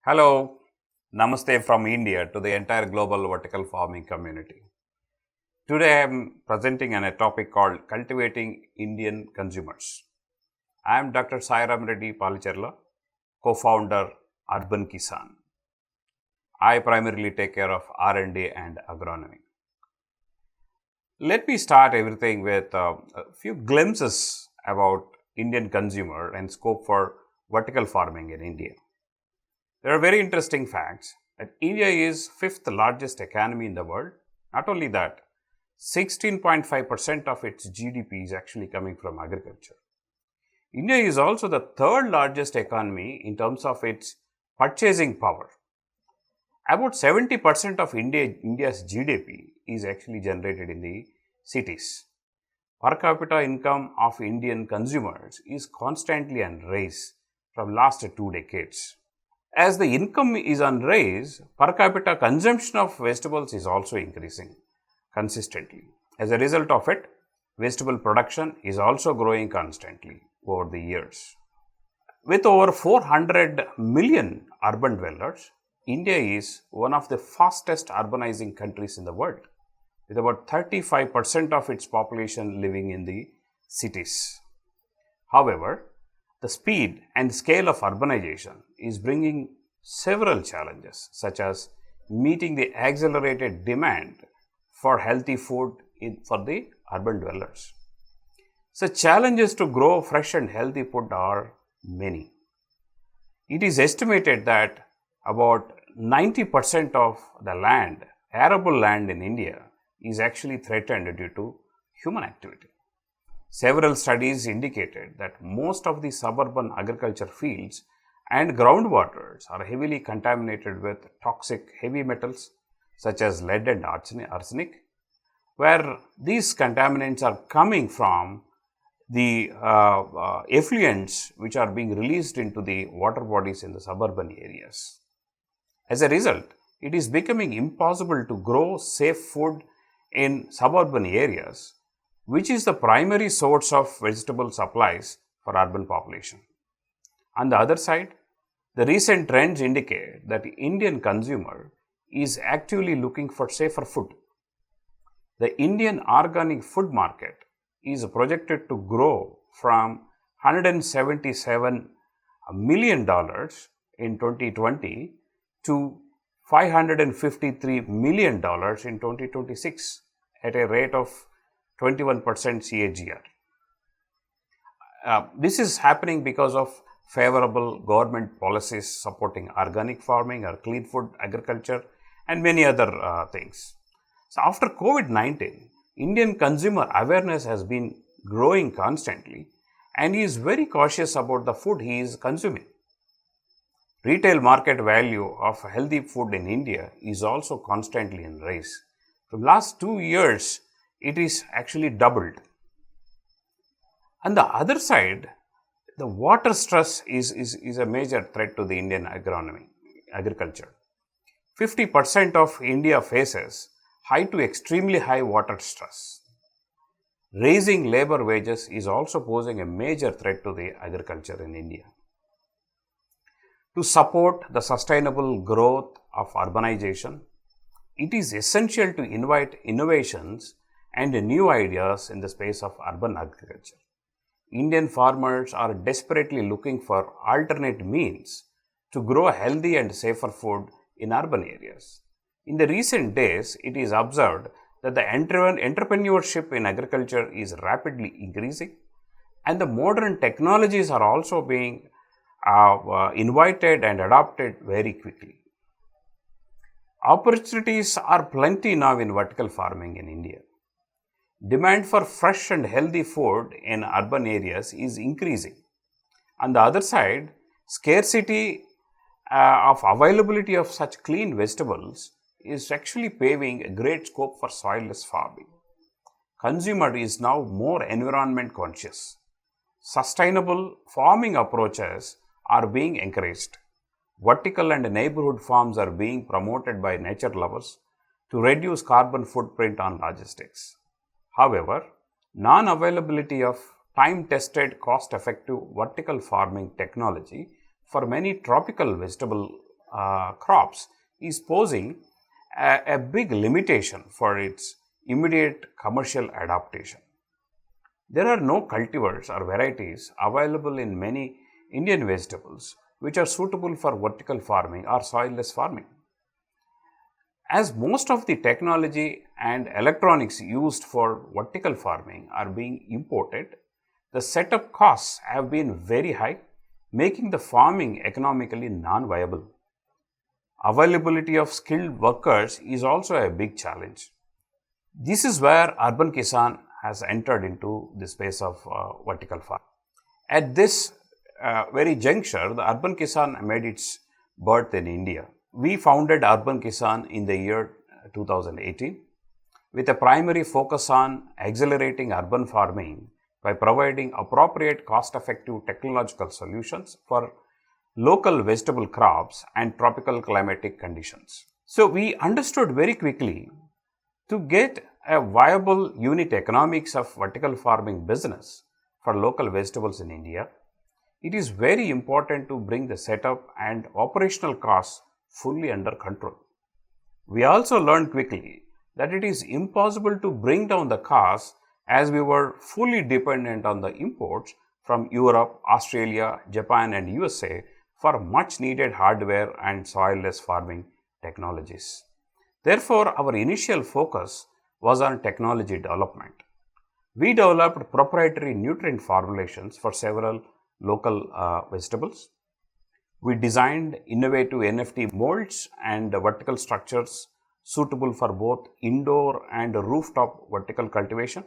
Hello, Namaste from India to the entire global vertical farming community. Today I am presenting on a topic called Cultivating Indian Consumers. I am Dr. Sairam Reddy Palicherla, co-founder Urban Kisan. I primarily take care of R&D and agronomy. Let me start everything with a few glimpses about Indian consumer and scope for vertical farming in India. There are very interesting facts that India is fifth largest economy in the world. Not only that, 16.5% of its GDP is actually coming from agriculture. India is also the third largest economy in terms of its purchasing power. About 70% of India's GDP is actually generated in the cities. Per capita income of Indian consumers is constantly on rise from last 2 decades. As the income is on rise, per capita consumption of vegetables is also increasing consistently. As a result of it, vegetable production is also growing constantly over the years. With over 400 million urban dwellers, India is one of the fastest urbanizing countries in the world, with about 35% of its population living in the cities. However, the speed and scale of urbanization is bringing several challenges, such as meeting the accelerated demand for healthy food for the urban dwellers. So, challenges to grow fresh and healthy food are many. It is estimated that about 90% of the land, arable land in India, is actually threatened due to human activity. Several studies indicated that most of the suburban agriculture fields and groundwaters are heavily contaminated with toxic heavy metals such as lead and arsenic, where these contaminants are coming from the effluents which are being released into the water bodies in the suburban areas. As a result, it is becoming impossible to grow safe food in suburban areas, which is the primary source of vegetable supplies for urban population. On the other side, the recent trends indicate that the Indian consumer is actively looking for safer food. The Indian organic food market is projected to grow from $177 million in 2020 to $553 million in 2026 at a rate of 21% CAGR. This is happening because of favorable government policies supporting organic farming or clean food agriculture and many other things. So after COVID-19, Indian consumer awareness has been growing constantly and he is very cautious about the food he is consuming. Retail market value of healthy food in India is also constantly in rise. From last 2 years, it is actually doubled. On the other side, the water stress is a major threat to the Indian agriculture. 50% of India faces high to extremely high water stress. Raising labor wages is also posing a major threat to the agriculture in India. To support the sustainable growth of urbanization, it is essential to invite innovations and new ideas in the space of urban agriculture. Indian farmers are desperately looking for alternate means to grow healthy and safer food in urban areas. In the recent days, it is observed that the entrepreneurship in agriculture is rapidly increasing and the modern technologies are also being invited and adopted very quickly. Opportunities are plenty now in vertical farming in India. Demand for fresh and healthy food in urban areas is increasing. On the other side, scarcity of availability of such clean vegetables is actually paving a great scope for soilless farming. Consumer is now more environment conscious. Sustainable farming approaches are being encouraged. Vertical and neighborhood farms are being promoted by nature lovers to reduce carbon footprint on logistics. However, non-availability of time-tested, cost-effective vertical farming technology for many tropical vegetable crops is posing a big limitation for its immediate commercial adaptation. There are no cultivars or varieties available in many Indian vegetables which are suitable for vertical farming or soilless farming. As most of the technology and electronics used for vertical farming are being imported, the setup costs have been very high, making the farming economically non-viable. Availability of skilled workers is also a big challenge. This is where Urban Kisan has entered into the space of vertical farming. At this very juncture, the Urban Kisan made its birth in India. We founded Urban Kisan in the year 2018 with a primary focus on accelerating urban farming by providing appropriate cost-effective technological solutions for local vegetable crops and tropical climatic conditions. So we understood very quickly to get a viable unit economics of vertical farming business for local vegetables in India, it is very important to bring the setup and operational costs fully under control. We also learned quickly that it is impossible to bring down the costs as we were fully dependent on the imports from Europe, Australia, Japan and USA for much needed hardware and soilless farming technologies. Therefore, our initial focus was on technology development. We developed proprietary nutrient formulations for several local vegetables. We designed innovative NFT molds and vertical structures suitable for both indoor and rooftop vertical cultivation.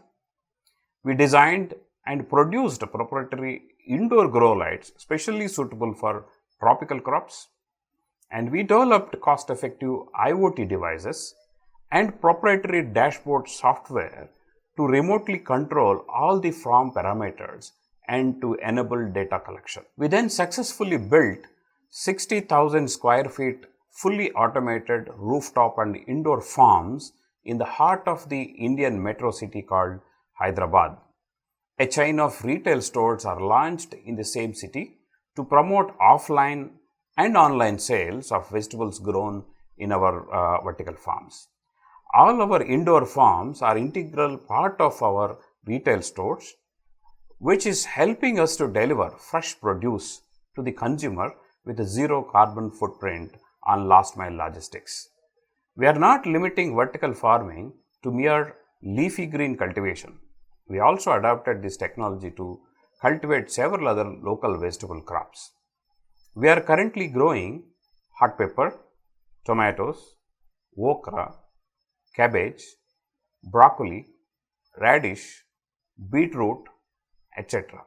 We designed and produced proprietary indoor grow lights specially suitable for tropical crops. And we developed cost-effective IoT devices and proprietary dashboard software to remotely control all the farm parameters and to enable data collection. We then successfully built 60,000 square feet fully automated rooftop and indoor farms in the heart of the Indian metro city called Hyderabad. A chain of retail stores are launched in the same city to promote offline and online sales of vegetables grown in our vertical farms. All our indoor farms are integral part of our retail stores, which is helping us to deliver fresh produce to the consumer with a zero carbon footprint on last mile logistics. We are not limiting vertical farming to mere leafy green cultivation. We also adapted this technology to cultivate several other local vegetable crops. We are currently growing hot pepper, tomatoes, okra, cabbage, broccoli, radish, beetroot, etc.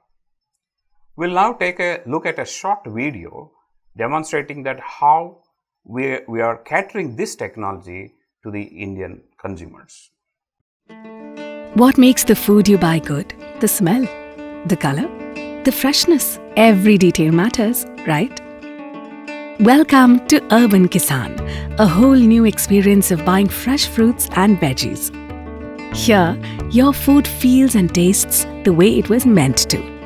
We'll now take a look at a short video demonstrating that how we are catering this technology to the Indian consumers. What makes the food you buy good? The smell, the color, the freshness. Every detail matters, right? Welcome to Urban Kisan, a whole new experience of buying fresh fruits and veggies. Here, your food feels and tastes the way it was meant to.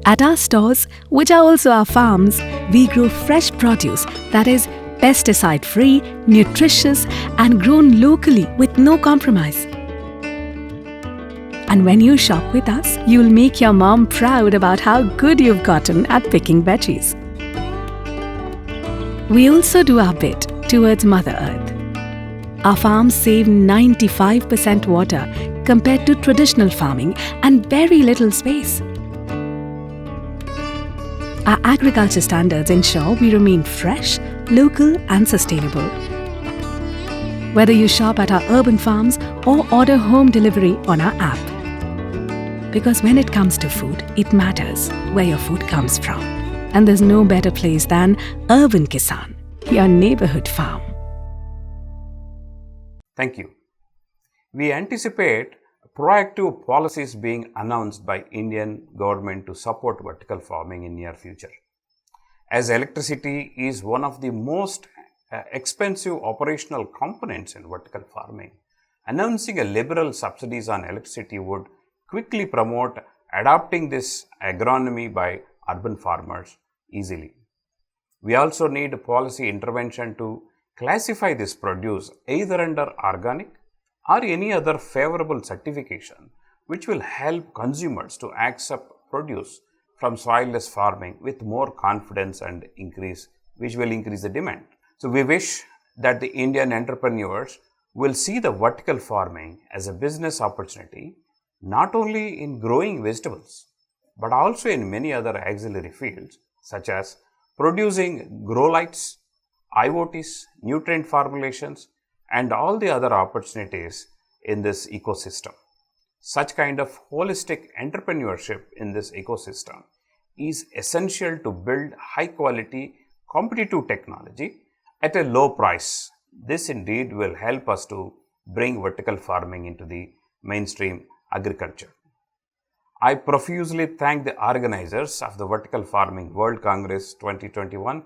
At our stores, which are also our farms, we grow fresh produce that is pesticide-free, nutritious and grown locally with no compromise. And when you shop with us, you'll make your mom proud about how good you've gotten at picking veggies. We also do our bit towards Mother Earth. Our farms save 95% water compared to traditional farming and very little space. Our agriculture standards ensure we remain fresh, local and sustainable. Whether you shop at our urban farms or order home delivery on our app. Because when it comes to food, it matters where your food comes from. And there's no better place than Urban Kisan, your neighborhood farm. Thank you. We anticipate proactive policies being announced by Indian government to support vertical farming in near future. As electricity is one of the most expensive operational components in vertical farming, announcing a liberal subsidies on electricity would quickly promote adopting this agronomy by urban farmers easily. We also need policy intervention to classify this produce either under organic or any other favorable certification, which will help consumers to accept produce from soilless farming with more confidence and which will increase the demand. So we wish that the Indian entrepreneurs will see the vertical farming as a business opportunity, not only in growing vegetables, but also in many other auxiliary fields such as producing grow lights, IoTs, nutrient formulations, and all the other opportunities in this ecosystem. Such kind of holistic entrepreneurship in this ecosystem is essential to build high quality competitive technology at a low price. This indeed will help us to bring vertical farming into the mainstream agriculture. I profusely thank the organizers of the Vertical Farming World Congress 2021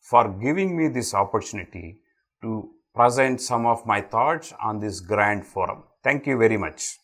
for giving me this opportunity to present some of my thoughts on this grand forum. Thank you very much.